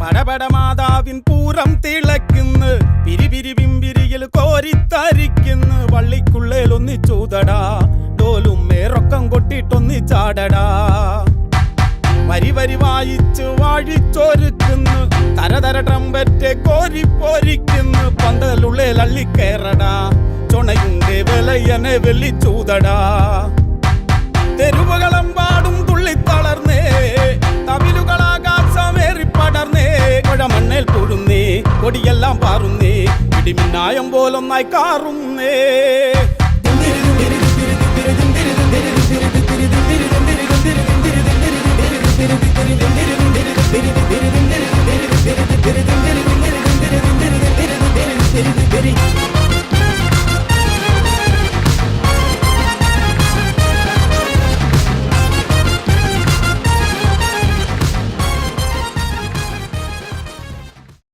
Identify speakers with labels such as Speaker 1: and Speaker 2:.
Speaker 1: പടപട മാതാവിൻ പൂരം തിളയ്ക്കുന്നു, പിരിപിരി പിമ്പിരിയിൽ കോരിത്തരിക്കുന്നു. വള്ളിക്കുള്ളേൽ ഒന്നിച്ചൂതടാ, ഡോലും മേറൊക്കം കൊട്ടിട്ടൊന്നിച്ചാടടാ. വരി വരി വായിച്ച് വാഴിച്ചൊരുക്കുന്നു, തരതര ട്രംപറ്റ് കോരിപ്പോരിക്കുന്നു. പന്തലുള്ളേൽ അള്ളിക്കേറടാ, ചൊണയുണ്ടേ വിലയനെ വെള്ളിച്ചൂതടാ. തെരുവുകളെമ്പാടും തുള്ളിത്തളർന്നേ, തമിലുകളാകാശമേറിപ്പടർന്നേ. കുഴമണ്ണേൽ പൊഴുന്നേ, കൊടിയെല്ലാം പാറുന്നേ, ഇടിമിന്നായം പോലൊന്നായി കാറുന്നേ.